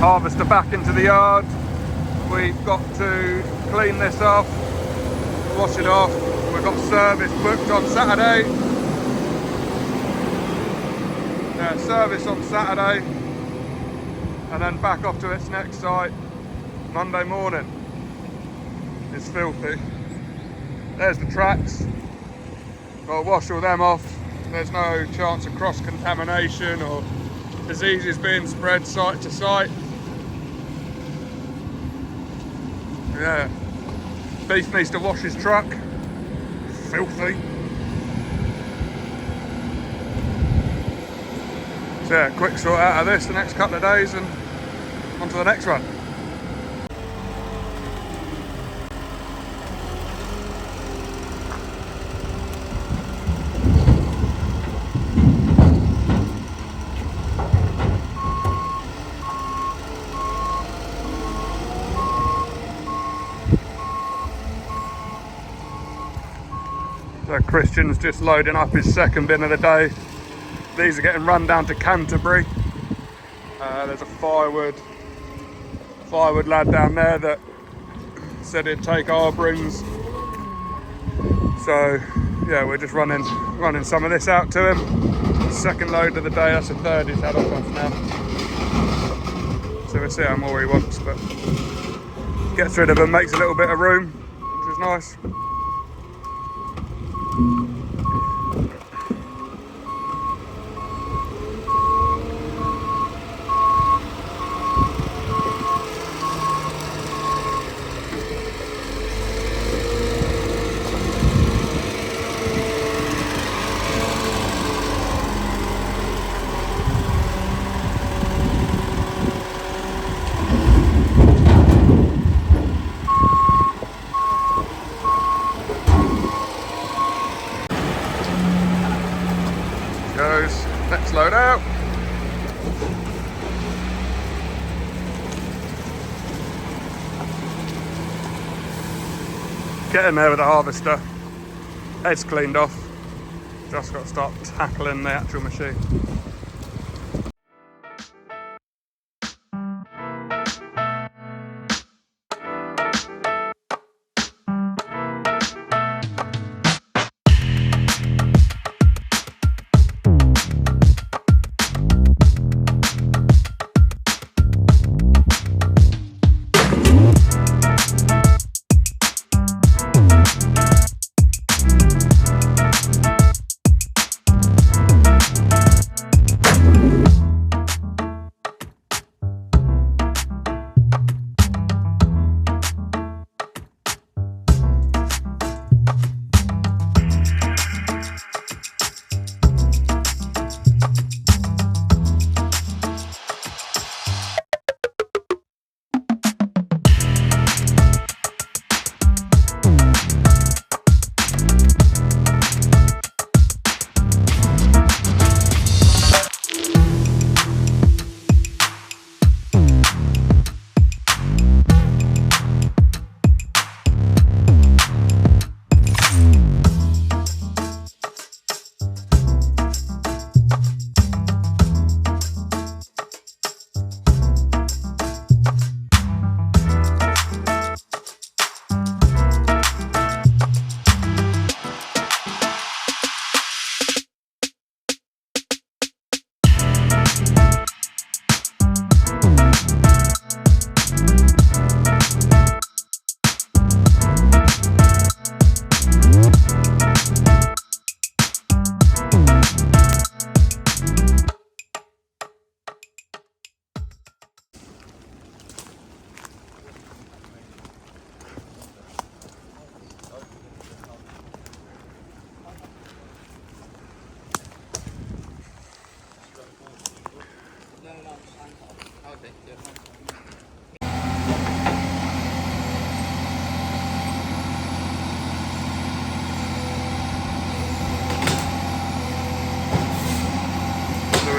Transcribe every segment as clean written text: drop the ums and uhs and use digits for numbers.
harvester back into the yard. We've got to clean this off, wash it off. We've got service booked on Saturday. Yeah, service on Saturday, and then back off to its next site Monday morning. It's filthy. There's the tracks. Got to wash all them off. There's no chance of cross-contamination or diseases being spread site to site. Yeah. Beef needs to wash his truck. Filthy. So yeah, quick sort out of this the next couple of days and on to the next one. So Christian's just loading up his second bin of the day. These are getting run down to Canterbury. There's a firewood lad down there that said he'd take Arborist. So yeah, we're just running some of this out to him. Second load of the day, that's a third he's had off now. So we'll see how more he wants, but gets rid of them, makes a little bit of room, which is nice. Goes, next load out. Get in there with the harvester. Head's cleaned off. Just got to start tackling the actual machine.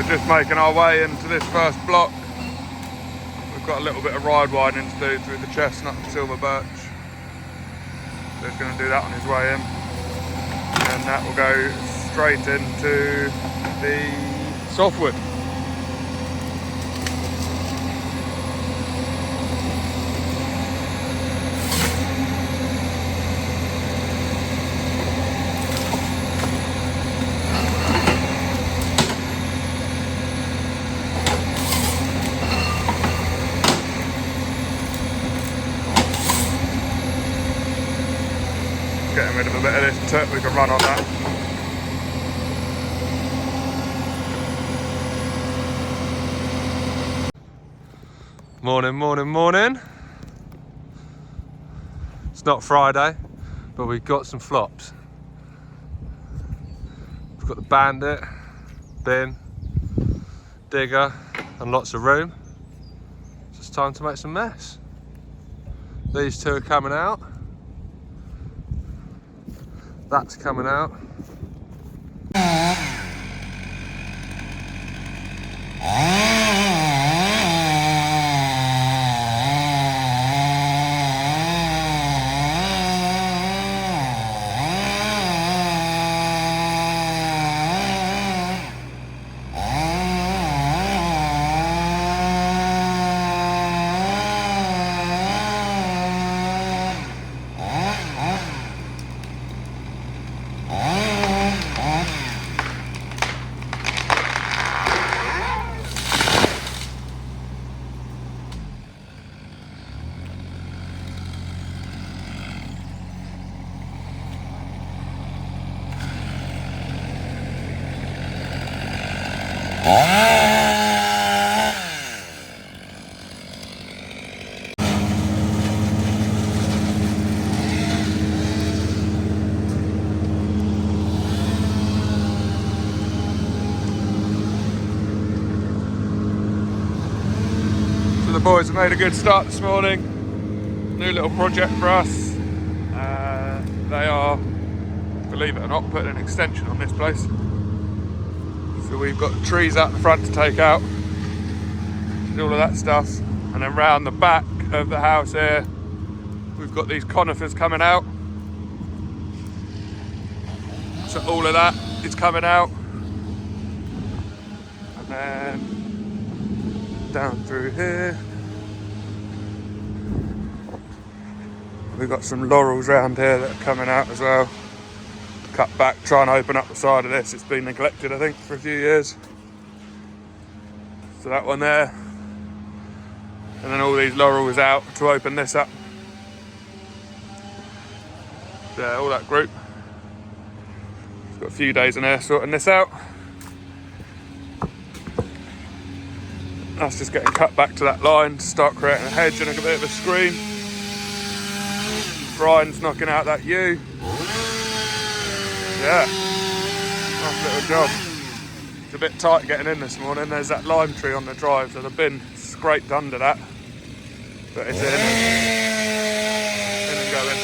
Just making our way into this first block. We've got a little bit of ride widening to do through the chestnut and silver birch. So he's going to do that on his way in. And that will go straight into the softwood. rid of a bit of this tut, we can run on that. Morning, morning, morning. It's not Friday, but we've got some flops. We've got the Bandit, bin, digger, and lots of room. So it's time to make some mess. These two are coming out. That's coming out. So the boys have made a good start this morning. New little project for us. They are, believe it or not, putting an extension on this place. So we've got trees out the front to take out, all of that stuff, and then round the back of the house here we've got these conifers coming out, so all of that is coming out, and then down through here we've got some laurels round here that are coming out as well. Cut back, try and open up the side of this. It's been neglected, I think, for a few years. So that one there. And then all these laurels out to open this up. So yeah, all that group. Got a few days in there sorting this out. That's just getting cut back to that line to start creating a hedge and a bit of a screen. Brian's knocking out that U. Yeah, nice little job. It's a bit tight getting in this morning. There's that lime tree on the drive, so the bin scraped under that. But it's in and going.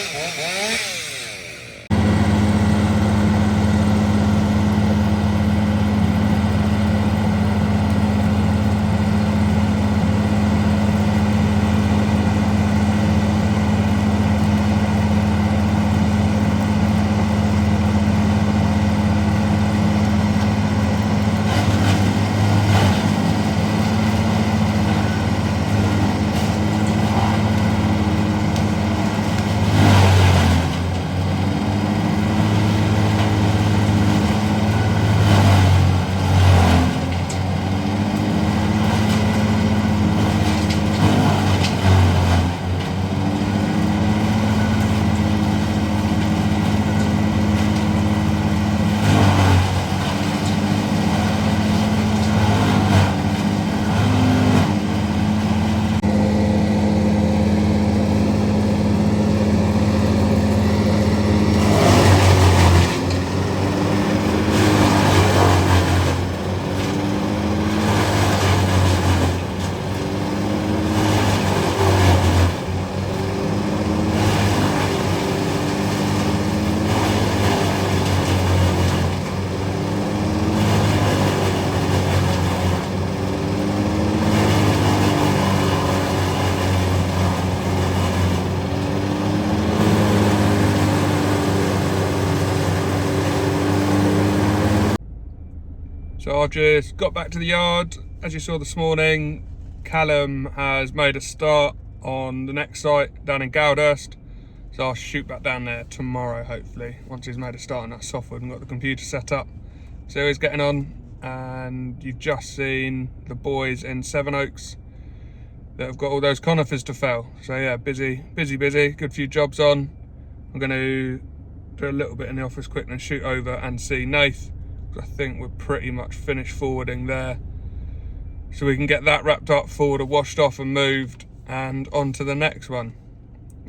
So I've just got back to the yard. As you saw this morning, Callum has made a start on the next site down in Goudhurst. So I'll shoot back down there tomorrow, hopefully, once he's made a start on that softwood and got the computer set up. So he's getting on, and you've just seen the boys in Sevenoaks that have got all those conifers to fell. So yeah, busy, good few jobs on. I'm going to do a little bit in the office quick and shoot over and see Nath. I think we're pretty much finished forwarding there. So we can get that wrapped up, forwarder washed off and moved, and on to the next one.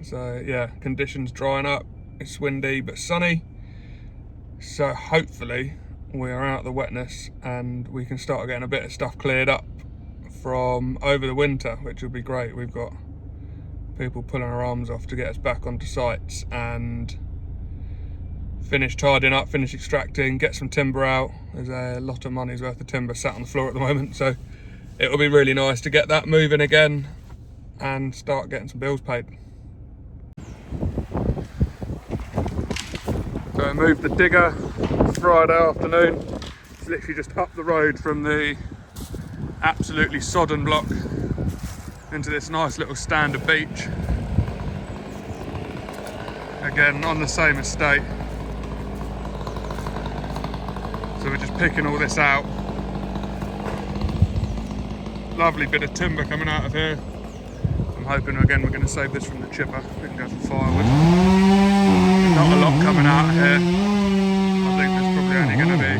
So yeah, conditions drying up. It's windy but sunny. So hopefully we are out of the wetness and we can start getting a bit of stuff cleared up from over the winter, which will be great. We've got people pulling our arms off to get us back onto sites and finish tidying up, finish extracting, get some timber out. There's a lot of money's worth of timber sat on the floor at the moment, so it'll be really nice to get that moving again and start getting some bills paid. So I moved the digger Friday afternoon. It's literally just up the road from the absolutely sodden block into this nice little standard beach. Again, on the same estate. So we're just picking all this out. Lovely bit of timber coming out of here. I'm hoping again we're going to save this from the chipper. We can go for firewood. Not a lot coming out of here. I think there's probably only going to be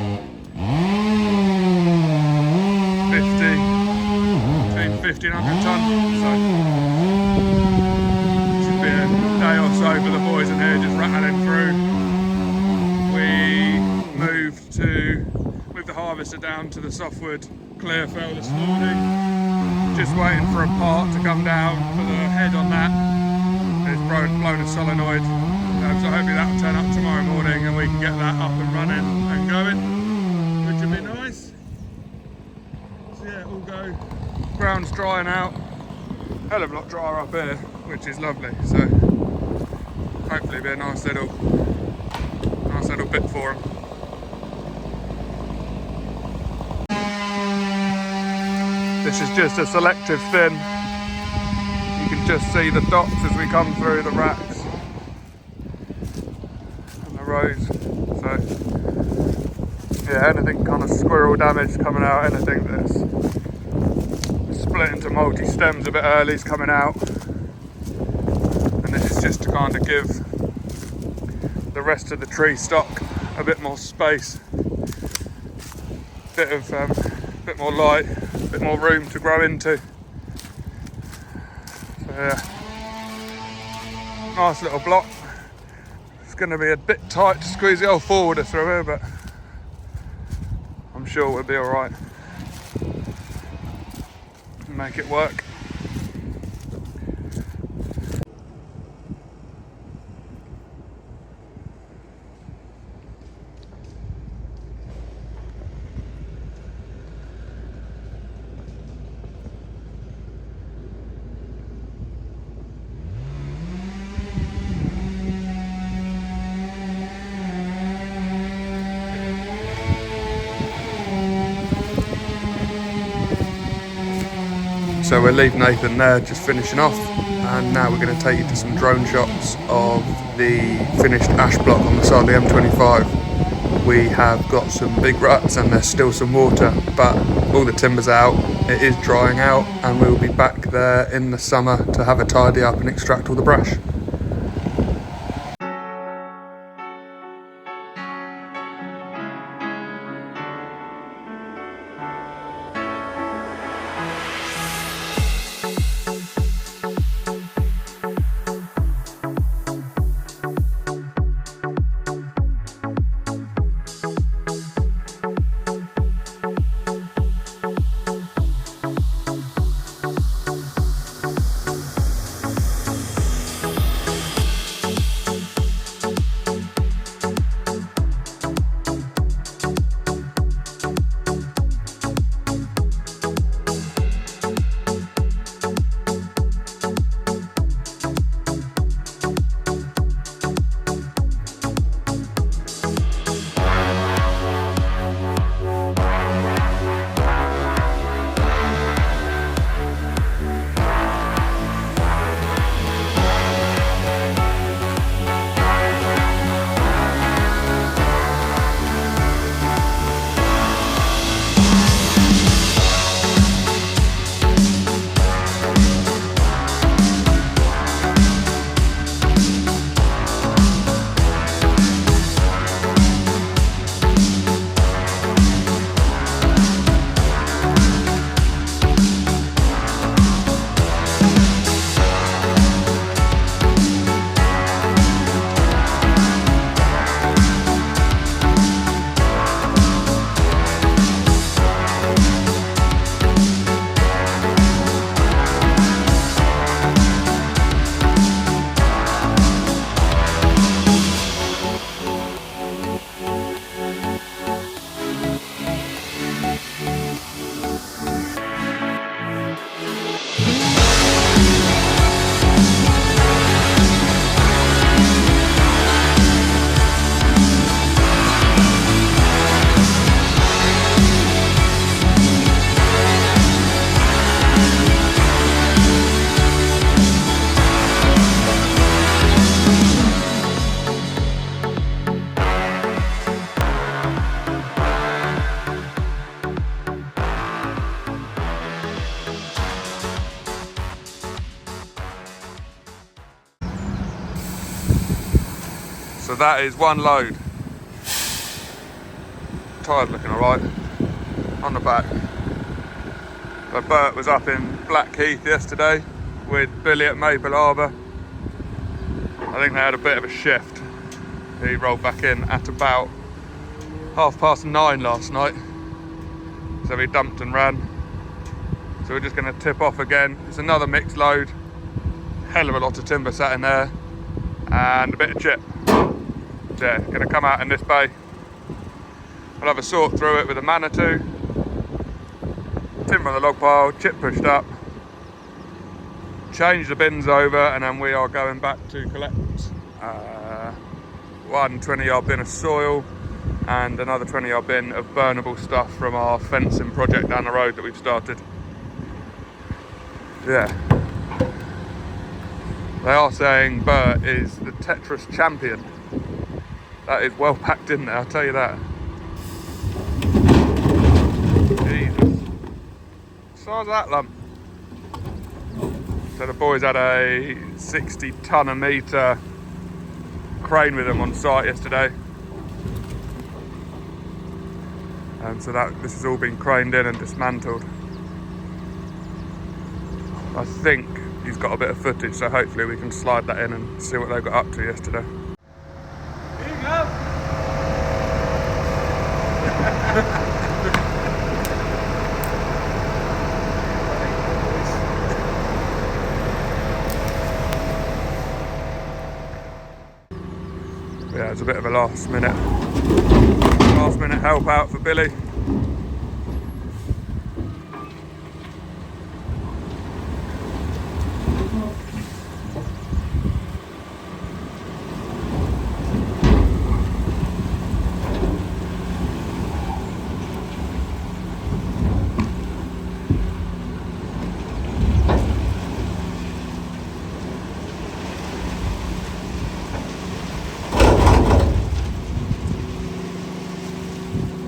50, between 50 and 100 tonne. So it should be a day or so for the boys in here just rattling through. We moved the harvester down to the softwood clear fell this morning. Just waiting for a part to come down for the head on that. It's blown a solenoid. So hopefully that'll turn up tomorrow morning and we can get that up and running and going, which would be nice. So yeah, all go. Ground's drying out. Hell of a lot drier up here, which is lovely. So hopefully it'll be a nice little bit for them. This is just a selective thin. You can just see the dots as we come through the racks and the rows. So yeah, anything kind of squirrel damage coming out, anything that's split into multi-stems a bit early is coming out. And this is just to kind of give the rest of the tree stock a bit more space, bit more light, a bit more room to grow into. So yeah, nice little block. It's going to be a bit tight to squeeze the old forwarder through here, but I'm sure we'll be all right. Make it work. So we'll leave Nathan there just finishing off, and now we're going to take you to some drone shots of the finished ash block on the side of the M25. We have got some big ruts and there's still some water, but all the timber's out, it is drying out, and we'll be back there in the summer to have a tidy up and extract all the brush. So that is one load. Tyre's looking alright on the back. So Bert was up in Blackheath yesterday with Billy at Maple Harbour. I think they had a bit of a shift. He rolled back in at about 9:30 last night. So he dumped and ran. So we're just going to tip off again. It's another mixed load. Hell of a lot of timber sat in there. And a bit of chip. Yeah, going to come out in this bay. I'll have a sort through it with a Manitou. Timber on the log pile, chip pushed up. Change the bins over, and then we are going back to collect one 20-yard bin of soil and another 20-yard bin of burnable stuff from our fencing project down the road that we've started. Yeah. They are saying Bert is the Tetris champion. That is well packed in there, I'll tell you that. Jesus. Size of that lump. So the boys had a 60 tonne a metre crane with them on site yesterday. And so this has all been craned in and dismantled. I think he's got a bit of footage, so hopefully we can slide that in and see what they got up to yesterday. Here you go. Yeah, it's a bit of a last minute help out for Billy.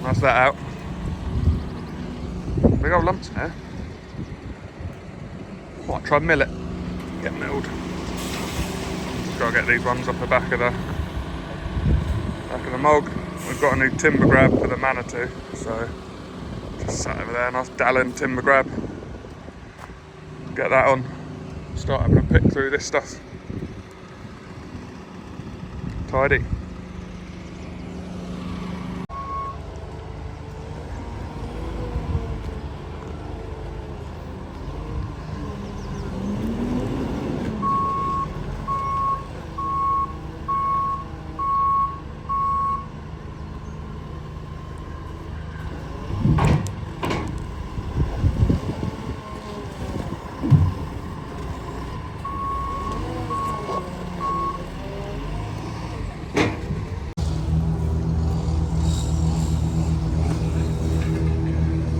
That's that out. Big old lumps in there. Might try and mill it. Get milled. Just gotta get these ones off the back of the mog. We've got a new timber grab for the Manitou, so just sat over there, nice Dallin timber grab. Get that on. Start having a pick through this stuff. Tidy.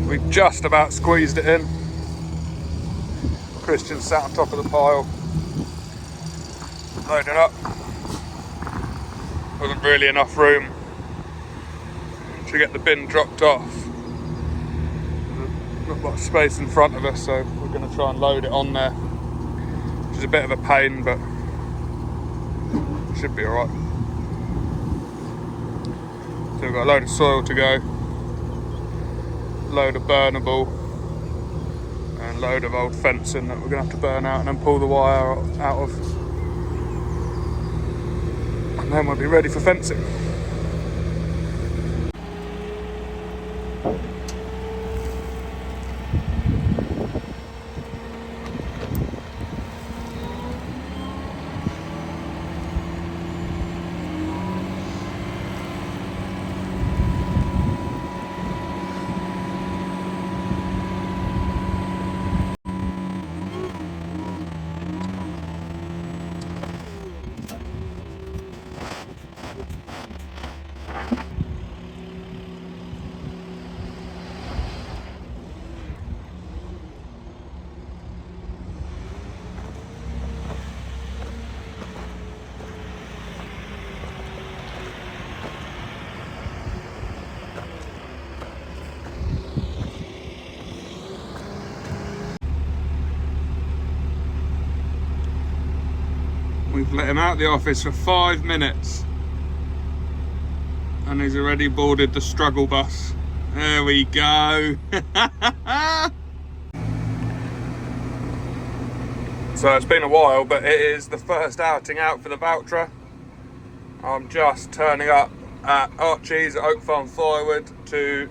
We've just about squeezed it in. Christian sat on top of the pile, loaded up. Wasn't really enough room to get the bin dropped off. Not much space in front of us, so we're going to try and load it on there, which is a bit of a pain, but should be alright. So we've got a load of soil to go, load of burnable, and a load of old fencing that we're going to have to burn out and then pull the wire out of, and then we'll be ready for fencing. We've let him out of the office for 5 minutes And he's already boarded the struggle bus. There we go. So it's been a while, but it is the first outing out for the Valtra. I'm just turning up at Archie's at Oak Farm Firewood to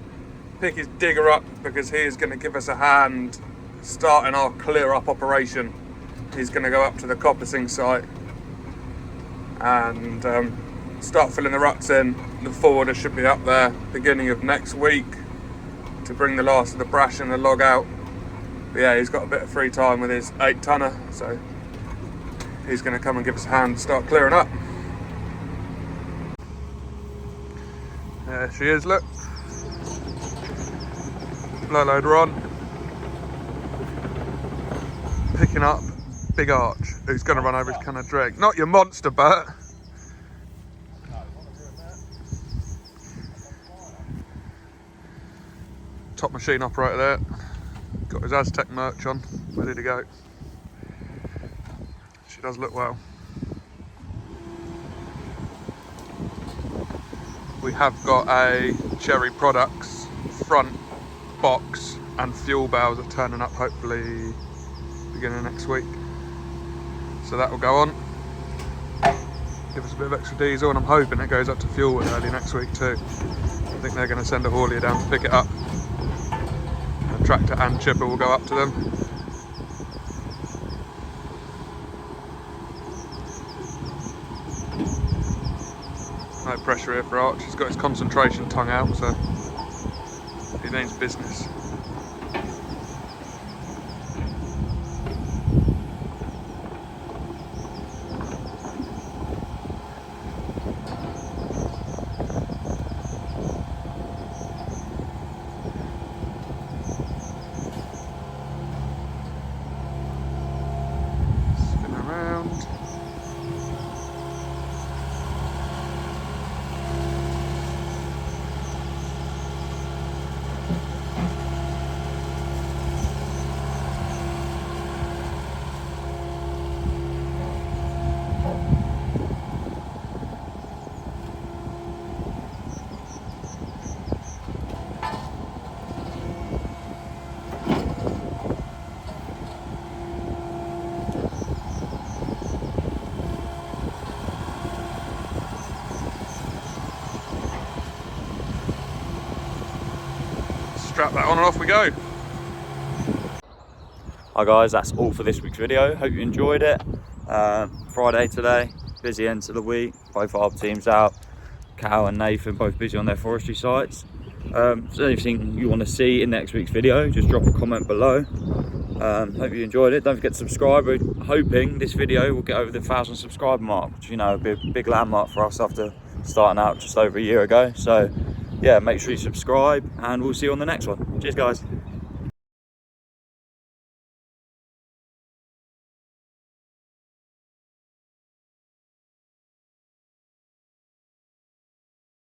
pick his digger up because he is going to give us a hand starting our clear up operation. He's going to go up to the coppicing site and start filling the ruts in. The forwarder should be up there beginning of next week to bring the last of the brash and the log out. But yeah, he's got a bit of free time with his 8-tonner, so he's going to come and give us a hand and start clearing up. There she is, look. Low loader on. Picking up Big Arch, who's going to run over his can of drag. Not your monster, Bert. Top machine operator there. Got his Aztech merch on, ready to go. She does look well. We have got a Cherry Products front box and fuel bales are turning up hopefully beginning of next week. So that will go on. Give us a bit of extra diesel and I'm hoping it goes up to Fuelwood early next week too. I think they're going to send a haulier down to pick it up. A tractor and chipper will go up to them. No pressure here for Arch. He's got his concentration tongue out, so he means business. Strap that on and off we go. Hi guys, that's all for this week's video. Hope you enjoyed it. Friday today, busy end to the week. Both our teams out. Cal and Nathan both busy on their forestry sites. If there's anything you want to see in next week's video, just drop a comment below. Hope you enjoyed it. Don't forget to subscribe. We're hoping this video will get over the 1,000 subscriber mark, which, you know, will be a big landmark for us after starting out just over a year ago. So yeah, make sure you subscribe and we'll see you on the next one. Cheers guys.